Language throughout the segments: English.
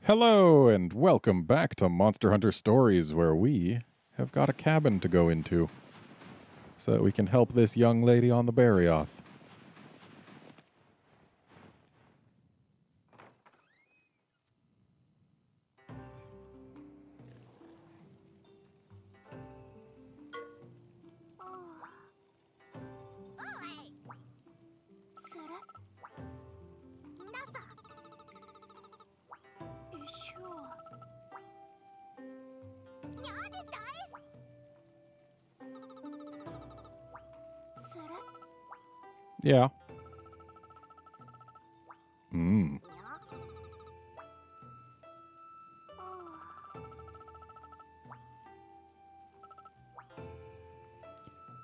Hello, and welcome back to Monster Hunter Stories, where we have got a cabin to go into so that we can help this young lady on the berry off. Yeah. Hmm.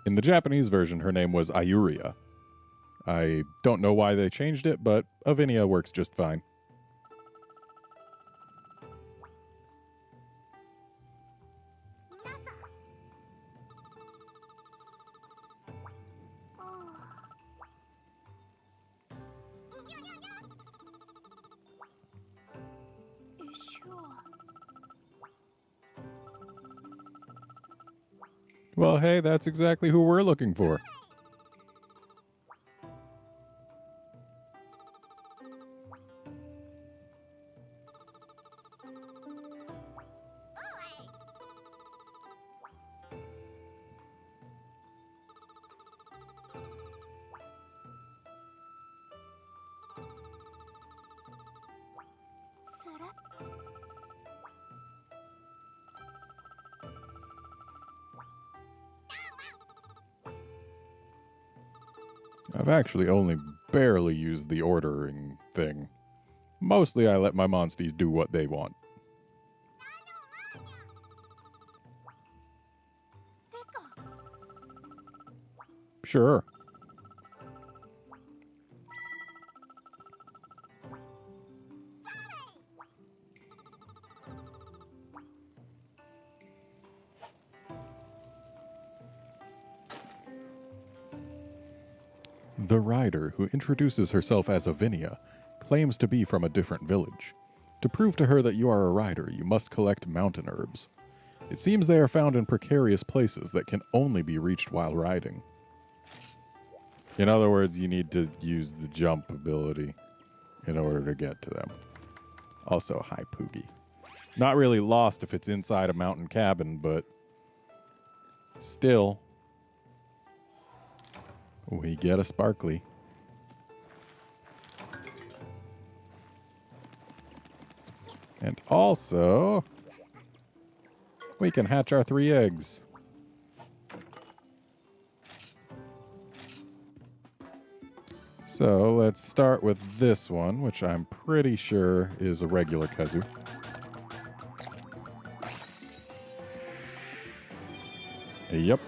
In the Japanese version, her name was Ayuria. I don't know why they changed it, but Avinia works just fine. Well, hey, that's exactly who we're looking for. I've actually only barely used the ordering thing. Mostly I let my monsties do what they want. Sure. The rider, who introduces herself as Avinia, claims to be from a different village. To prove to her that you are a rider, you must collect mountain herbs. It seems they are found in precarious places that can only be reached while riding. In other words, you need to use the jump ability in order to get to them. Also, hi Poogie. Not really lost if it's inside a mountain cabin, but still, we get a sparkly. And also, we can hatch our 3 eggs. So let's start with this one, which I'm pretty sure is a regular Kazu. Yep.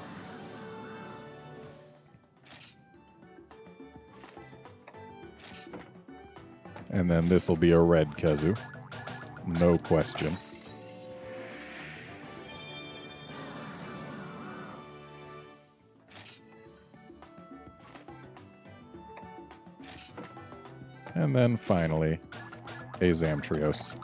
And then this will be a red Kazu. No question. And then finally, a Zamtrios.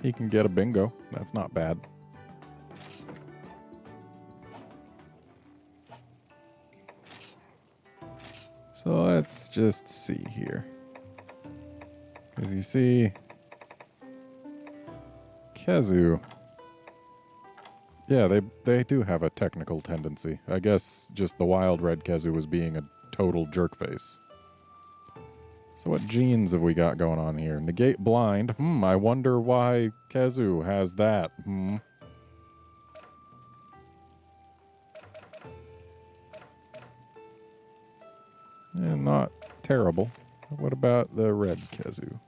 He can get a bingo. That's not bad. So let's just see here. Because you see, Kazu, yeah, they do have a technical tendency. I guess just the wild red Kazu was being a total jerkface. So what genes have we got going on here? Negate blind. I wonder why Kazu has that. Not terrible. What about the red Kazu?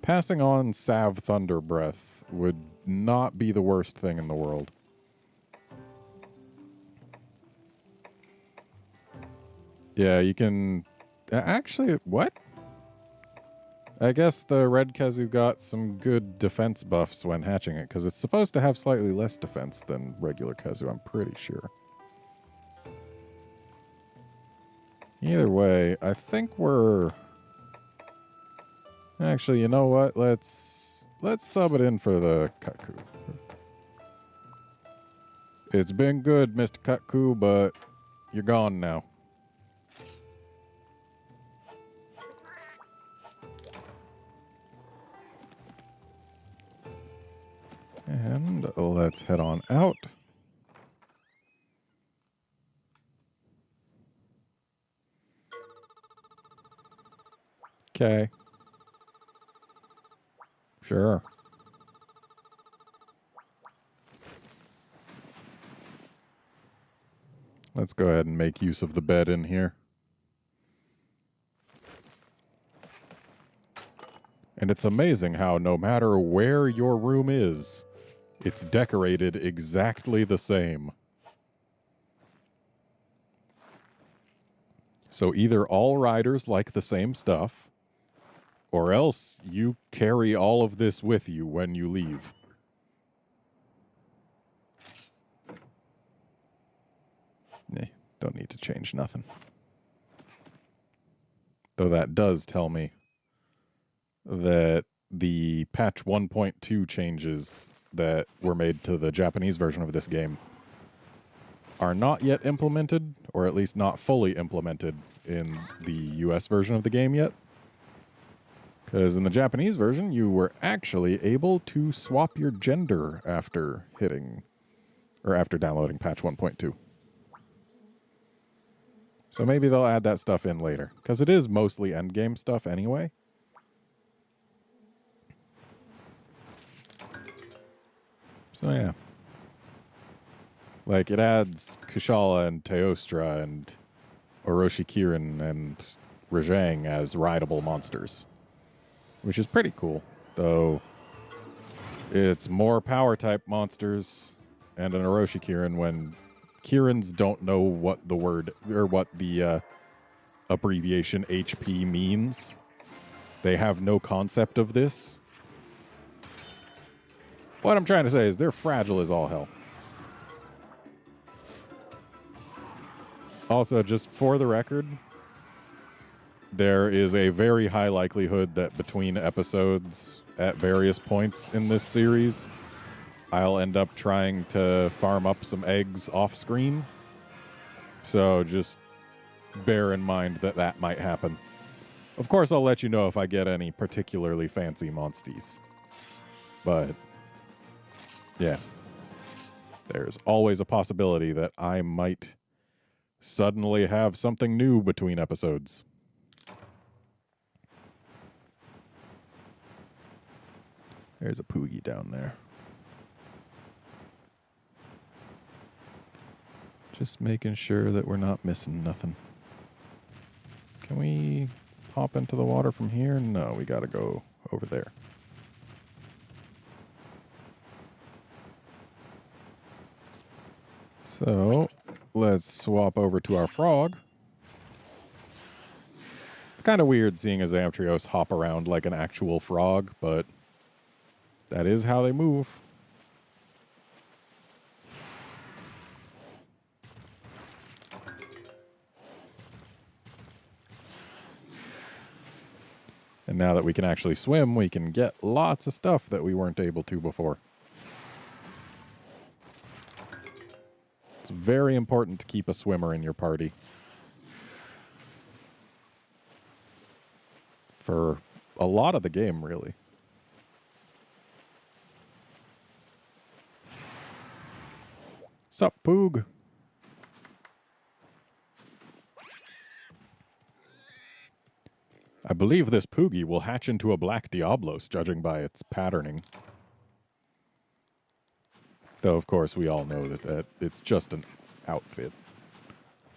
Passing on Salve Thunder Breath would not be the worst thing in the world. Yeah, you can... Actually, what? I guess the red Kazu got some good defense buffs when hatching it, because it's supposed to have slightly less defense than regular Kazu, I'm pretty sure. Either way, I think we're... Actually, you know what? Let's sub it in for the Kaku. It's been good, Mr. Kaku, but you're gone now. And let's head on out. Okay. Sure. Let's go ahead and make use of the bed in here. And it's amazing how no matter where your room is, it's decorated exactly the same. So either all riders like the same stuff, or else you carry all of this with you when you leave. Don't need to change nothing. Though that does tell me that the patch 1.2 changes that were made to the Japanese version of this game are not yet implemented, or at least not fully implemented in the US version of the game yet. Because in the Japanese version, you were actually able to swap your gender after downloading patch 1.2. So maybe they'll add that stuff in later, because it is mostly endgame stuff anyway. So yeah. Like, it adds Kushala and Teostra and Orochi Kirin and Rajang as rideable monsters, which is pretty cool, though it's more power-type monsters and an Orochi Kirin when Kirins don't know what the word, or what the abbreviation HP means. They have no concept of this. What I'm trying to say is they're fragile as all hell. Also, just for the record, there is a very high likelihood that between episodes at various points in this series, I'll end up trying to farm up some eggs off screen. So just bear in mind that that might happen. Of course, I'll let you know if I get any particularly fancy monsties. But yeah, there's always a possibility that I might suddenly have something new between episodes. There's a Poogie down there. Just making sure that we're not missing nothing. Can we hop into the water from here? No, we gotta go over there. So, let's swap over to our frog. It's kind of weird seeing a Zamtrios hop around like an actual frog, but that is how they move. And now that we can actually swim, we can get lots of stuff that we weren't able to before. It's very important to keep a swimmer in your party. For a lot of the game, really. Sup, Poog? I believe this Poogie will hatch into a black Diablos, judging by its patterning. Though, of course, we all know that it's just an outfit.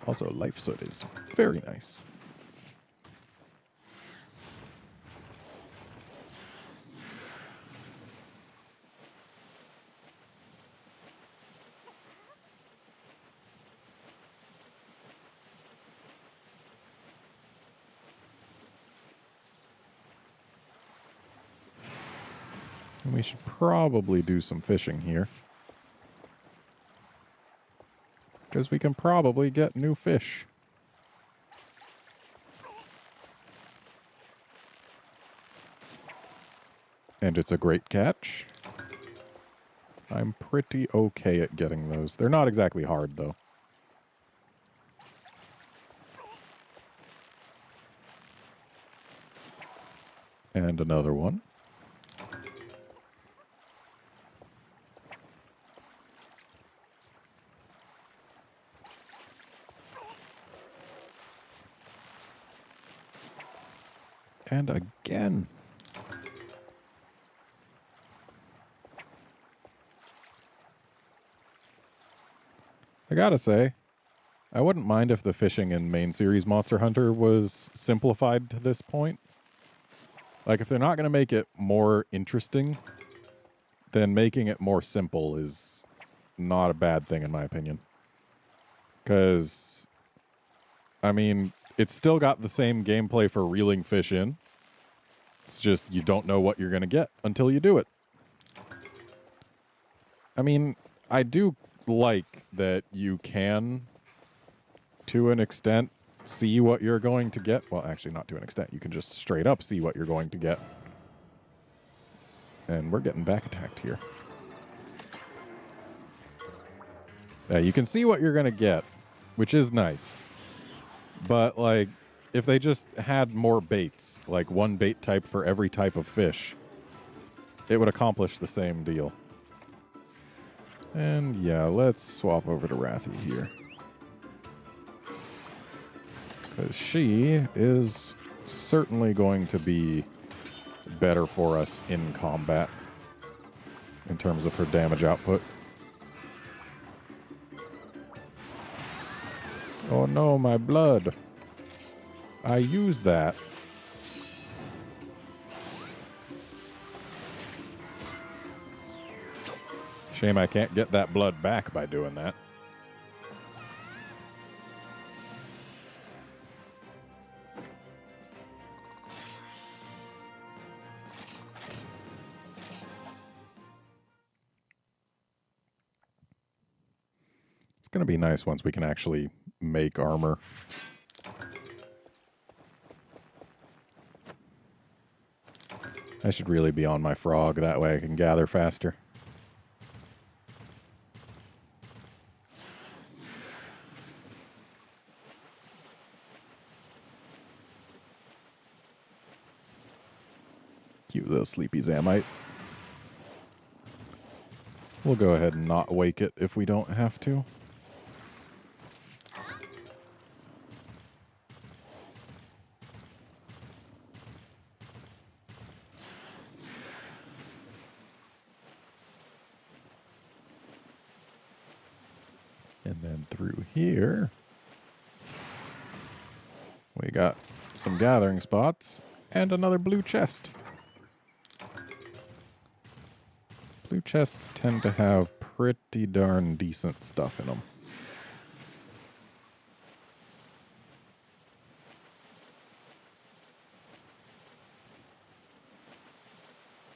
Also, Life Soot is very nice. And we should probably do some fishing here. Because we can probably get new fish. And it's a great catch. I'm pretty okay at getting those. They're not exactly hard, though. And another one. And again. I gotta say, I wouldn't mind if the fishing in main series Monster Hunter was simplified to this point. Like, if they're not going to make it more interesting, then making it more simple is not a bad thing, in my opinion. Because, I mean, it's still got the same gameplay for reeling fish in. It's just you don't know what you're going to get until you do it. I mean, I do like that you can, to an extent, see what you're going to get. Well, actually, not to an extent. You can just straight up see what you're going to get. And we're getting back attacked here. Yeah, you can see what you're going to get, which is nice. But, like, if they just had more baits, like one bait type for every type of fish, it would accomplish the same deal. And, yeah, let's swap over to Rathy here. Because she is certainly going to be better for us in combat in terms of her damage output. Oh no, my blood. I used that. Shame I can't get that blood back by doing that. It's going to be nice once we can actually make armor. I should really be on my frog, that way I can gather faster. Cute little sleepy Zamite. We'll go ahead and not wake it if we don't have to. And then through here, we got some gathering spots and another blue chest. Blue chests tend to have pretty darn decent stuff in them.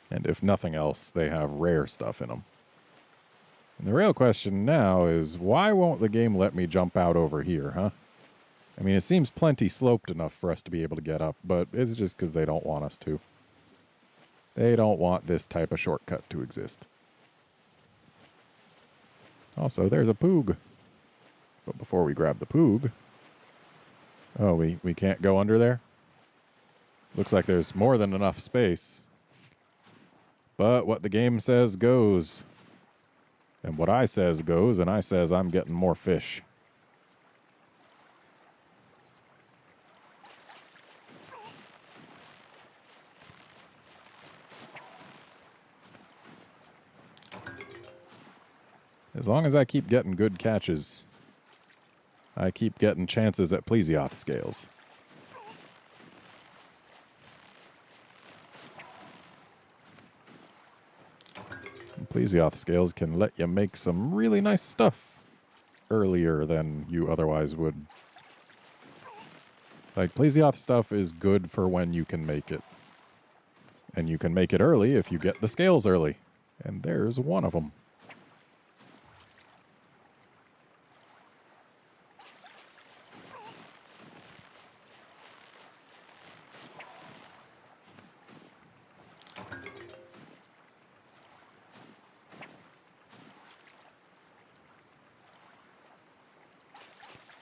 And if nothing else, they have rare stuff in them. And the real question now is, why won't the game let me jump out over here, huh? I mean, it seems plenty sloped enough for us to be able to get up, but it's just because they don't want us to. They don't want this type of shortcut to exist. Also, there's a poog. But before we grab the poog... Oh, we can't go under there? Looks like there's more than enough space. But what the game says goes. And what I says goes, and I says I'm getting more fish. As long as I keep getting good catches, I keep getting chances at plesioth scales. And plesioth scales can let you make some really nice stuff earlier than you otherwise would. Like, plesioth stuff is good for when you can make it. And you can make it early if you get the scales early. And there's one of them.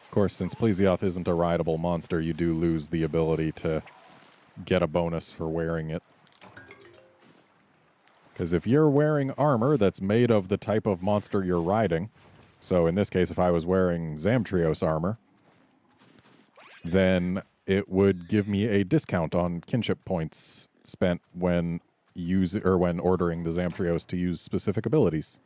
Of course, since Plesioth isn't a rideable monster, you do lose the ability to get a bonus for wearing it. Because if you're wearing armor that's made of the type of monster you're riding, so in this case, if I was wearing Zamtrios armor, then it would give me a discount on kinship points spent when when ordering the Zamtrios to use specific abilities.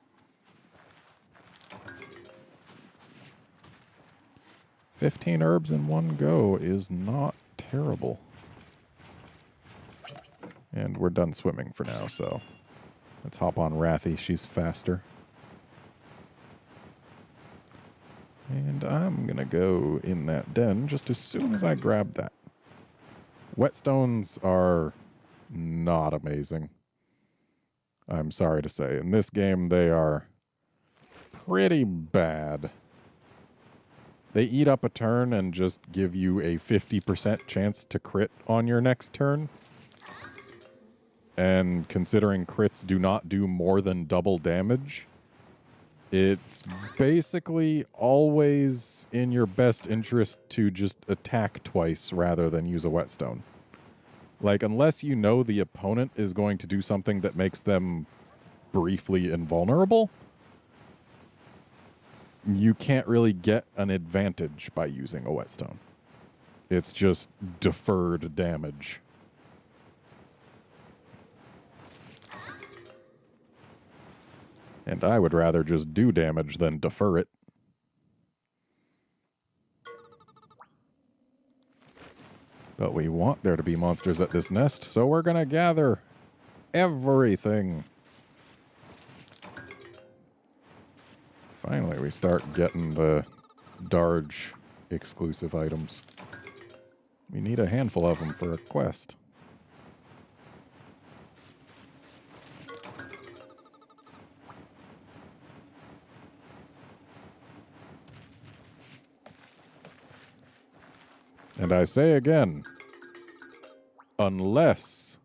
"15 herbs in one go is not terrible." And we're done swimming for now, so let's hop on Rathy. She's faster. And I'm going to go in that den just as soon as I grab that. Whetstones are not amazing. I'm sorry to say. In this game, they are pretty bad. They eat up a turn and just give you a 50% chance to crit on your next turn. And considering crits do not do more than double damage, it's basically always in your best interest to just attack twice rather than use a whetstone. Like, unless you know the opponent is going to do something that makes them briefly invulnerable, you can't really get an advantage by using a whetstone. It's just deferred damage. And I would rather just do damage than defer it. But we want there to be monsters at this nest, so we're going to gather everything. Finally, we start getting the Darge exclusive items. We need a handful of them for a quest. And I say again, unless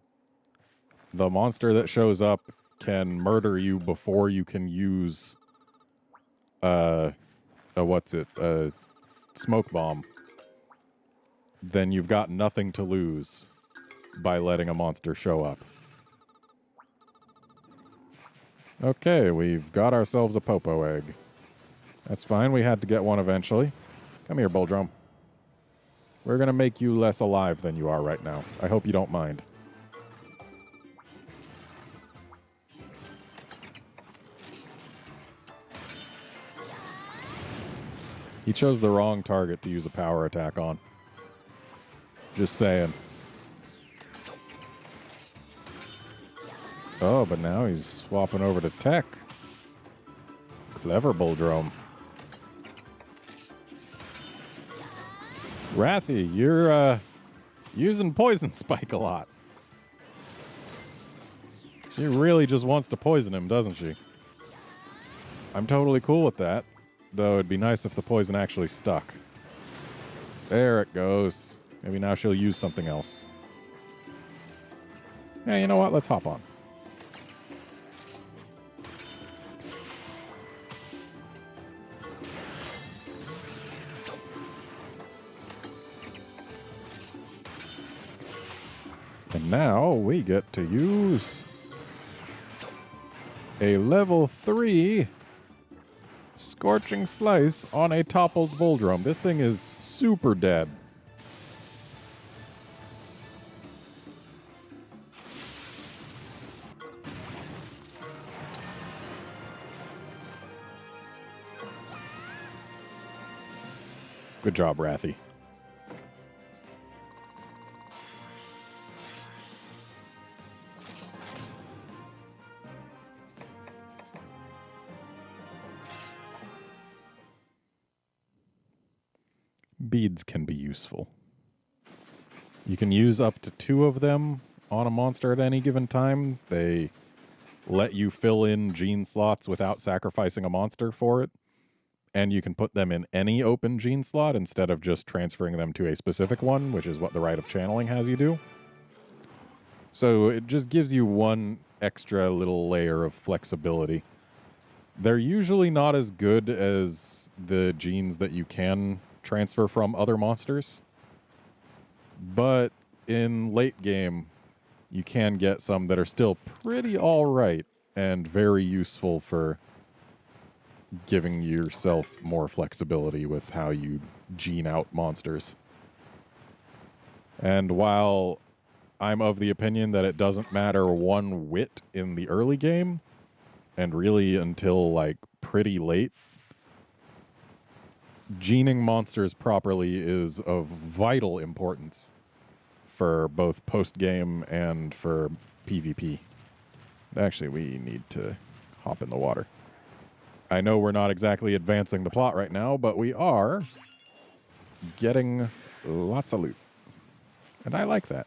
the monster that shows up can murder you before you can use a smoke bomb, then you've got nothing to lose by letting a monster show up. Okay, we've got ourselves a Popo egg. That's fine, we had to get one eventually. Come here, Boldrum. We're going to make you less alive than you are right now. I hope you don't mind. He chose the wrong target to use a power attack on. Just saying. Oh, but now he's swapping over to tech. Clever Boldrum. Rathy, you're using Poison Spike a lot. She really just wants to poison him, doesn't she? I'm totally cool with that, though it'd be nice if the poison actually stuck. There it goes. Maybe now she'll use something else. Yeah, you know what? Let's hop on. And now we get to use a level 3 Scorching Slice on a toppled Boldrum. This thing is super dead. Good job, Rathy. Beads can be useful. You can use up to 2 of them on a monster at any given time. They let you fill in gene slots without sacrificing a monster for it. And you can put them in any open gene slot instead of just transferring them to a specific one, which is what the Rite of Channeling has you do. So it just gives you one extra little layer of flexibility. They're usually not as good as the genes that you can transfer from other monsters. But in late game, you can get some that are still pretty alright and very useful for giving yourself more flexibility with how you gene out monsters. And while I'm of the opinion that it doesn't matter one whit in the early game, and really until like pretty late, gening monsters properly is of vital importance for both post-game and for PvP. Actually, we need to hop in the water. I know we're not exactly advancing the plot right now, but we are getting lots of loot. And I like that.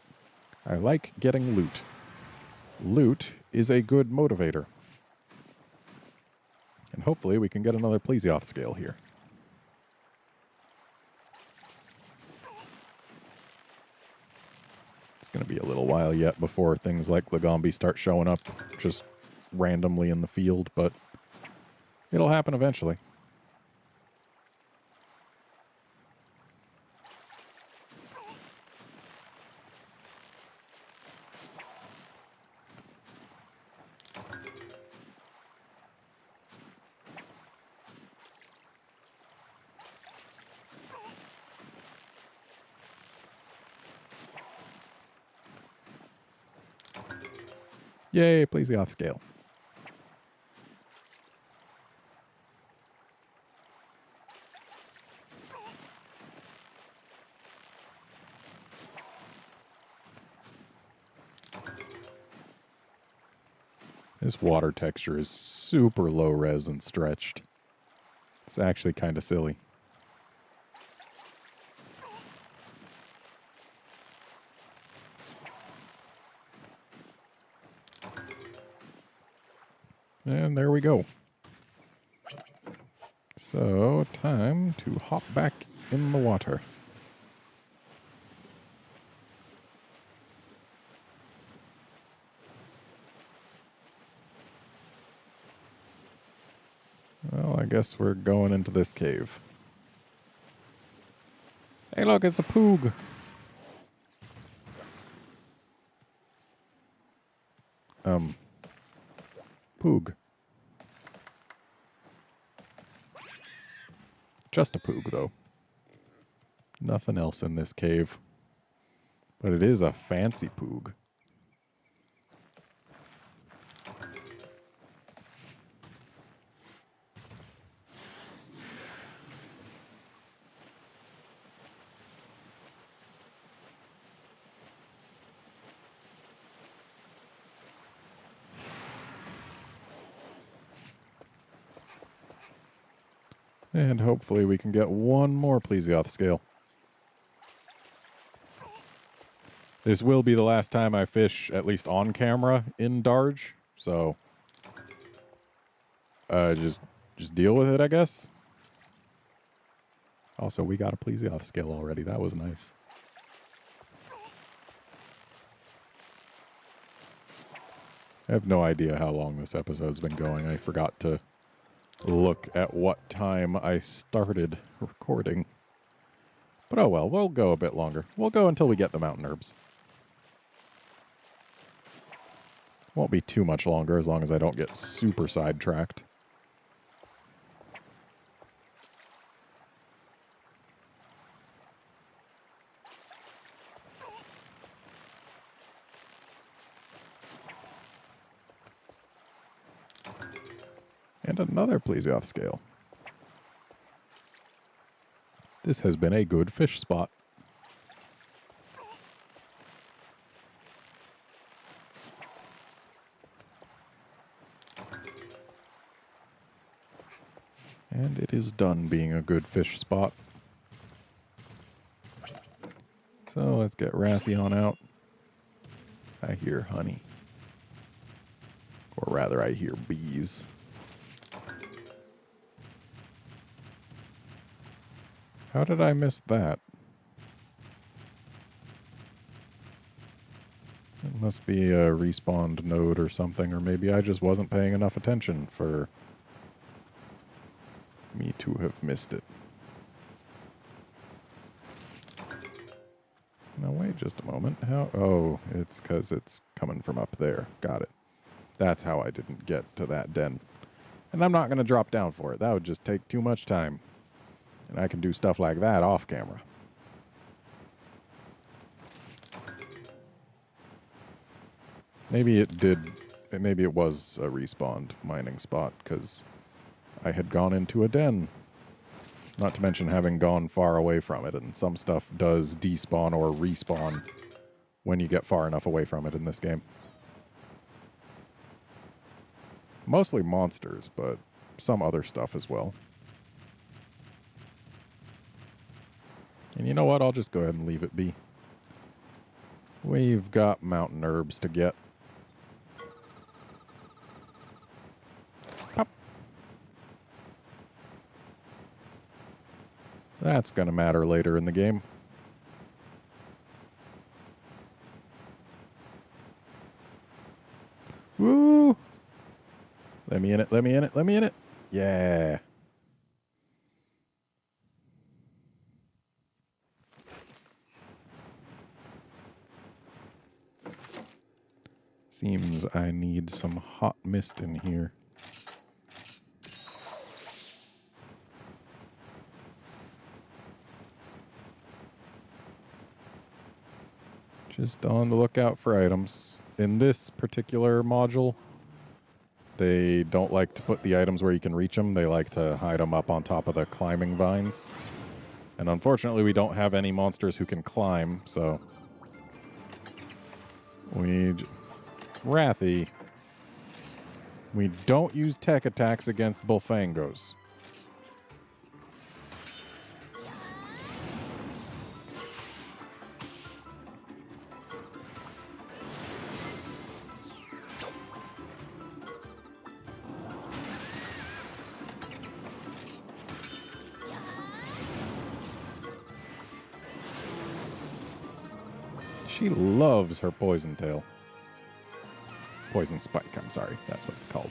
I like getting loot. Loot is a good motivator. And hopefully we can get another Plesioth scale here. It's going to be a little while yet before things like Lagombi start showing up just randomly in the field, but it'll happen eventually. Yay, Plesioth scale. This water texture is super low res and stretched. It's actually kind of silly. And there we go. So, time to hop back in the water. Well, I guess we're going into this cave. Hey, look, it's a poog. Poog. Just a poog, though. Nothing else in this cave. But it is a fancy poog. And hopefully we can get one more Plesioth scale. This will be the last time I fish, at least on camera, in Darge. So, just deal with it, I guess. Also, we got a Plesioth scale already. That was nice. I have no idea how long this episode's been going. I forgot to look at what time I started recording. But oh well, we'll go a bit longer. We'll go until we get the mountain herbs. Won't be too much longer as long as I don't get super sidetracked. And another Plesioth scale. This has been a good fish spot. And it is done being a good fish spot. So let's get Rathion out. I hear honey. Or rather, I hear bees. How did I miss that? It must be a respawned node or something, or maybe I just wasn't paying enough attention for me to have missed it. Now wait just a moment. How? Oh, it's because it's coming from up there. Got it. That's how I didn't get to that den. And I'm not going to drop down for it. That would just take too much time. And I can do stuff like that off camera. Maybe it did. Maybe it was a respawned mining spot because I had gone into a den. Not to mention having gone far away from it, and some stuff does despawn or respawn when you get far enough away from it in this game. Mostly monsters, but some other stuff as well. And you know what? I'll just go ahead and leave it be. We've got mountain herbs to get. Pop. That's going to matter later in the game. Woo! Let me in it, let me in it, let me in it. Yeah. Seems I need some hot mist in here. Just on the lookout for items. In this particular module, they don't like to put the items where you can reach them. They like to hide them up on top of the climbing vines. And unfortunately, we don't have any monsters who can climb, so... Wrathy. We don't use tech attacks against Bullfangos. She loves her poison tail. Poison spike, I'm sorry. That's what it's called.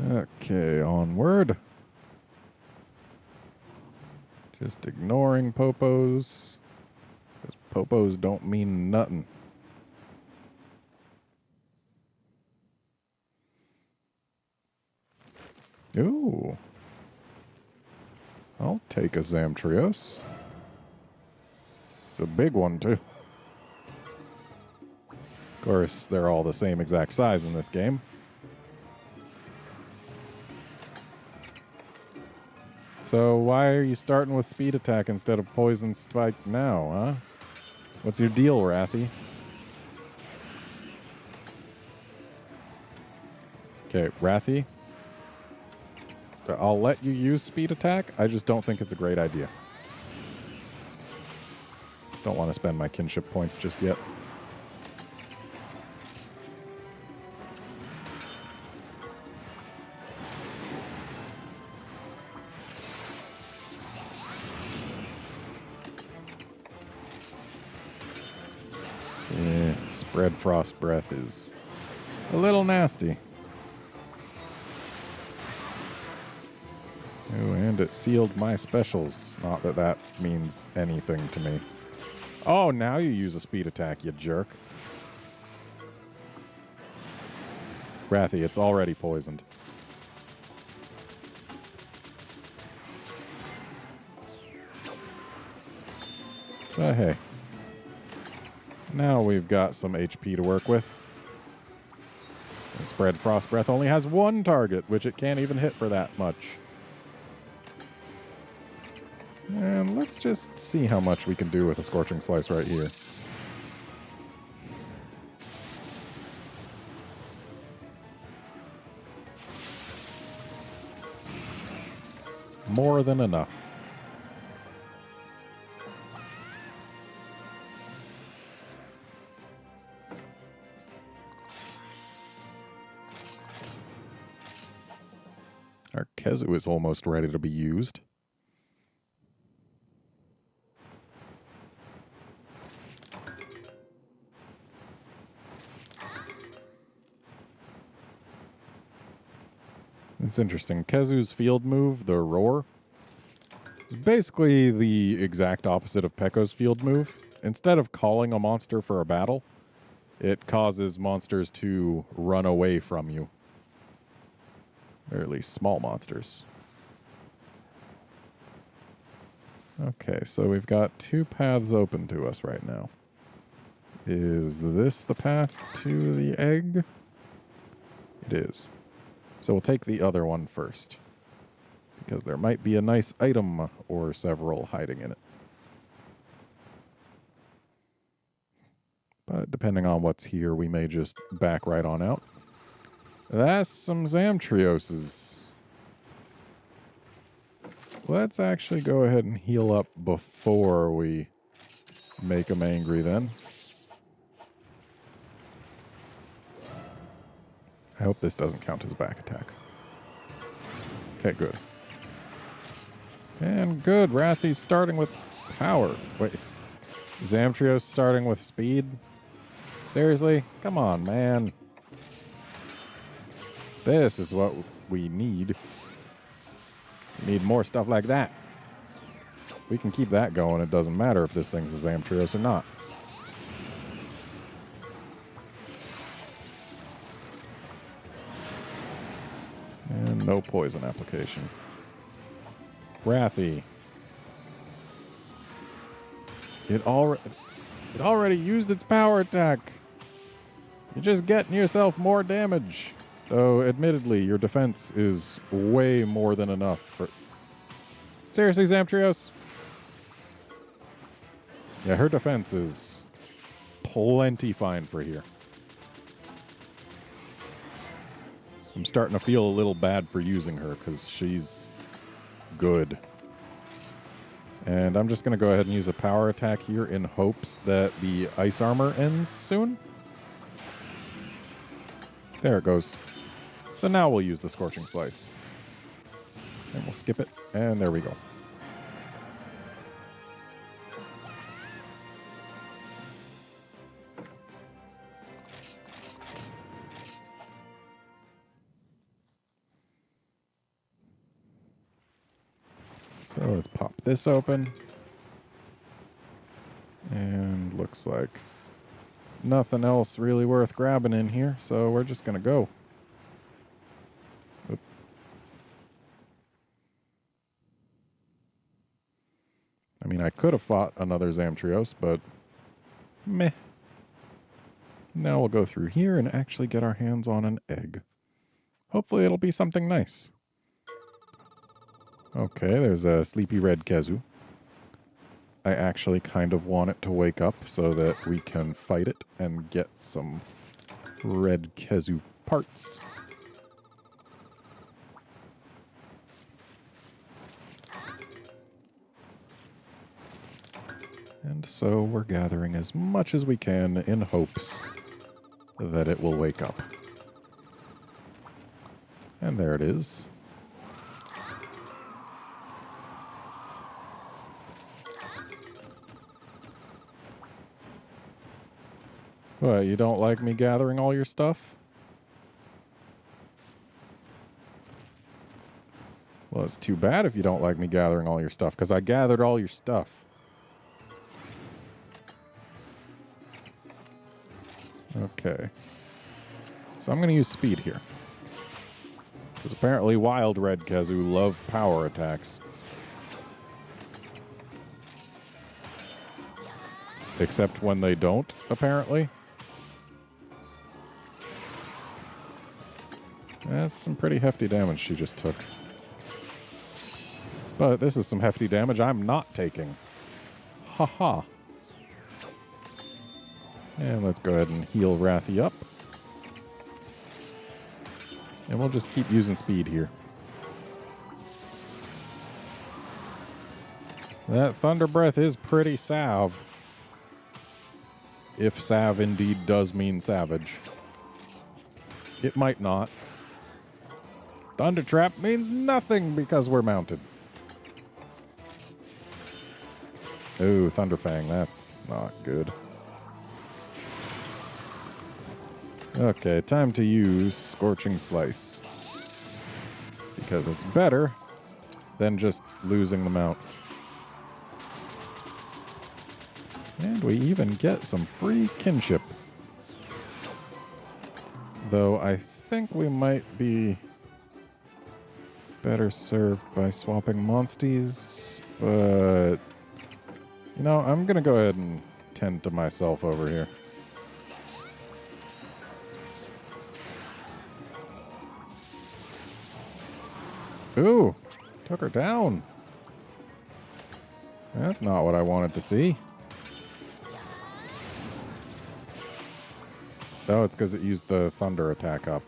Okay, onward. Just ignoring popos. Because popos don't mean nothing. Ooh. I'll take a Zamtrios. It's a big one, too. Of course, they're all the same exact size in this game. So why are you starting with speed attack instead of poison spike now, huh? What's your deal, Wrathy? Okay, Wrathy. I'll let you use speed attack. I just don't think it's a great idea. Don't want to spend my kinship points just yet. Yeah, spread frost breath is a little nasty. Oh, and it sealed my specials. Not that that means anything to me. Oh, now you use a speed attack, you jerk. Wrathy, it's already poisoned. But hey. Now we've got some HP to work with. And Spread Frost Breath only has one target, which it can't even hit for that much. And let's just see how much we can do with a Scorching Slice right here. more than enough. Our Kazu is almost ready to be used. It's interesting. Kazu's field move, the roar, is basically the exact opposite of Pekko's field move. Instead of calling a monster for a battle, it causes monsters to run away from you. Or at least small monsters. Okay, so we've got two paths open to us right now. Is this the path to the egg? It is. So we'll take the other one first, because there might be a nice item or several hiding in it. But depending on what's here, we may just back right on out. That's some Zamtrioses. Let's actually go ahead and heal up before we make them angry then. I hope this doesn't count as a back attack. Okay, good. And good, Wrathy's starting with power. Wait, Zamtrios starting with speed? Seriously? Come on, man. This is what we need. We need more stuff like that. We can keep that going. It doesn't matter if this thing's a Zamtrios or not. And no poison application. Wrathy. It already used its power attack. You're just getting yourself more damage. Though, admittedly, your defense is way more than enough for... Seriously, Zamtrios? Yeah, her defense is plenty fine for here. I'm starting to feel a little bad for using her because she's good. And I'm just going to go ahead and use a power attack here in hopes that the ice armor ends soon. There it goes. So now we'll use the Scorching Slice. And we'll skip it. And there we go. So let's pop this open. And looks like nothing else really worth grabbing in here, so we're just going to go. Oop. I mean, I could have fought another Zamtrios, but meh. Now we'll go through here and actually get our hands on an egg. Hopefully it'll be something nice. Okay, there's a sleepy red Kazu. I actually kind of want it to wake up so that we can fight it and get some red Kazu parts. And so we're gathering as much as we can in hopes that it will wake up. And there it is. What, you don't like me gathering all your stuff? Well, it's too bad if you don't like me gathering all your stuff, because I gathered all your stuff. Okay. So I'm going to use speed here. Because apparently wild red Kazu love power attacks. Except when they don't, apparently. That's some pretty hefty damage she just took. But this is some hefty damage I'm not taking. Haha. And let's go ahead and heal Wrathy up. And we'll just keep using speed here. That Thunder Breath is pretty salve. If salve indeed does mean savage. It might not. Thunder Trap means nothing because we're mounted. Ooh, Thunderfang, that's not good. Okay, time to use Scorching Slice. Because it's better than just losing the mount. And we even get some free kinship. Though I think we might be better served by swapping monsties, but you know, I'm gonna go ahead and tend to myself over here. Ooh, took her down. That's not what I wanted to see. Oh, it's because it used the thunder attack up.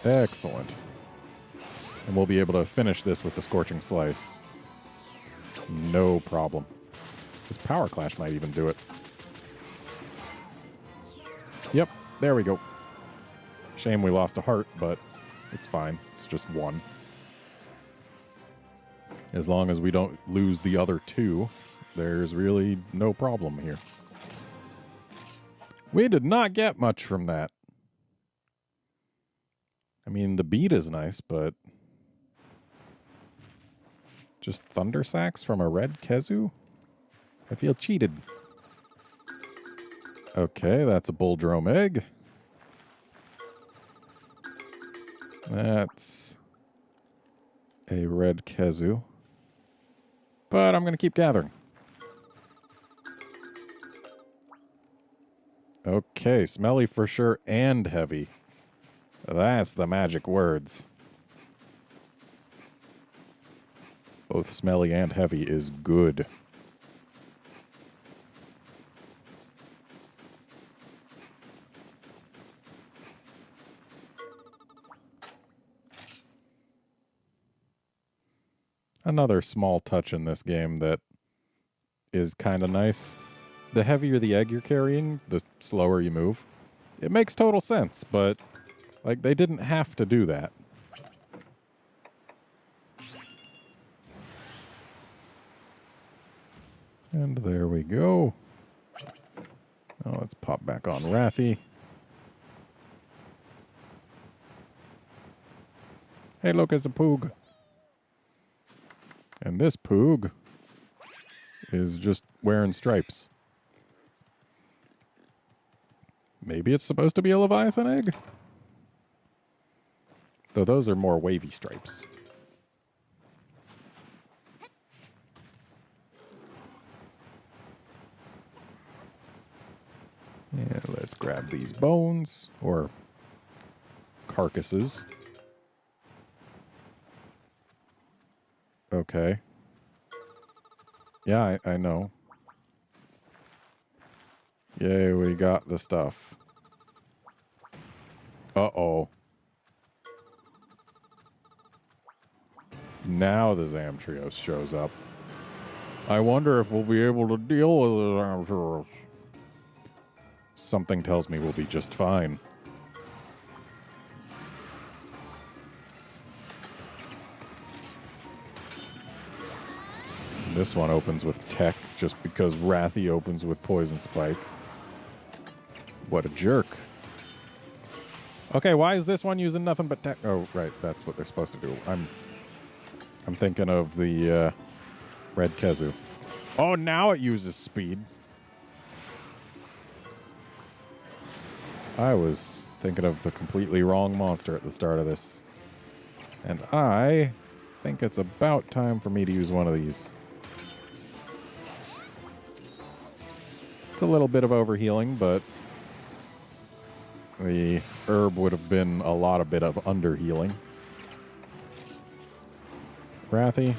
Excellent. And we'll be able to finish this with the Scorching Slice. No problem. This Power Clash might even do it. Yep, there we go. Shame we lost a heart, but it's fine. It's just one. As long as we don't lose the other two, there's really no problem here. We did not get much from that. I mean, the beat is nice, but just Thunder Sacks from a red Kazu? I feel cheated. Okay, that's a Bulldrome Egg. That's a red Kazu. But I'm going to keep gathering. Okay, smelly for sure and heavy. That's the magic words. Both smelly and heavy is good. Another small touch in this game that is kind of nice. The heavier the egg you're carrying, the slower you move. It makes total sense, but like they didn't have to do that. And there we go. Now let's pop back on Wrathy. Hey, look, it's a Poog. And this Poog is just wearing stripes. Maybe it's supposed to be a Leviathan egg? Though those are more wavy stripes. Yeah, let's grab these bones, or carcasses. Okay. Yeah, I know. Yay, we got the stuff. Uh-oh. Now the Zamtrios shows up. I wonder if we'll be able to deal with the Zamtrios. Something tells me we'll be just fine. This one opens with Tech, just because Wrathy opens with Poison Spike. What a jerk. Okay, why is this one using nothing but Tech? Oh, right, that's what they're supposed to do. I'm thinking of the red Kazu. Oh, now it uses speed. I was thinking of the completely wrong monster at the start of this. And I think it's about time for me to use one of these. It's a little bit of overhealing, but the herb would have been a lot of bit of underhealing. Wrathy,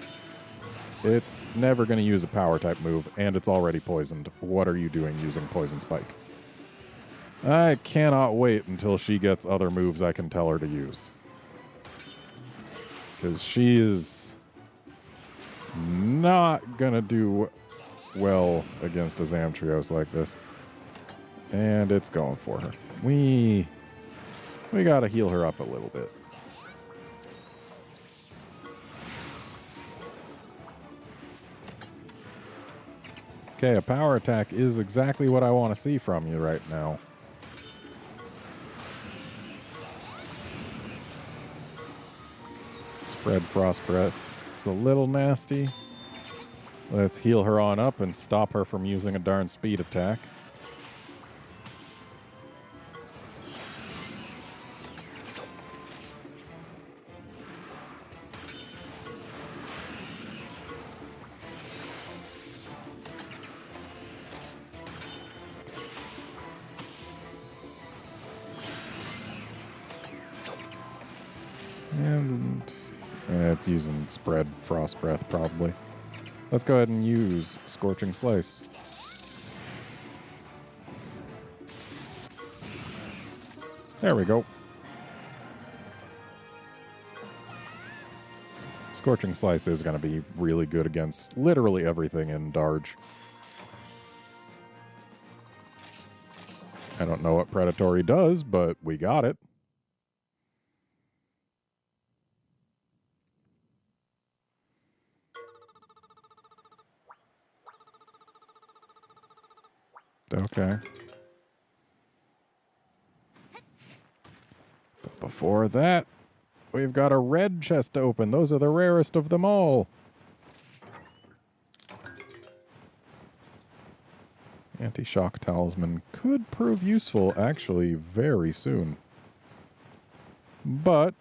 it's never going to use a power type move, and it's already poisoned. What are you doing using Poison Spike? I cannot wait until she gets other moves I can tell her to use. Because she is not going to do well against a Zamtrios like this. And it's going for her. We got to heal her up a little bit. Okay, a power attack is exactly what I want to see from you right now. Spread Frost Breath. It's a little nasty. Let's heal her on up and stop her from using a darn speed attack. And it's using Spread Frost Breath probably. Let's go ahead and use Scorching Slice. There we go. Scorching Slice is going to be really good against literally everything in Darge. I don't know what Predatory does, but we got it. Okay. But before that, we've got a red chest to open. Those are the rarest of them all. Anti-shock talisman could prove useful actually very soon. But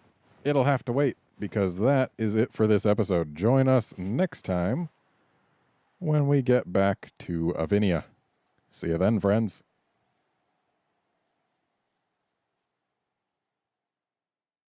it'll have to wait because that is it for this episode. Join us next time when we get back to Avinia. See you then, friends.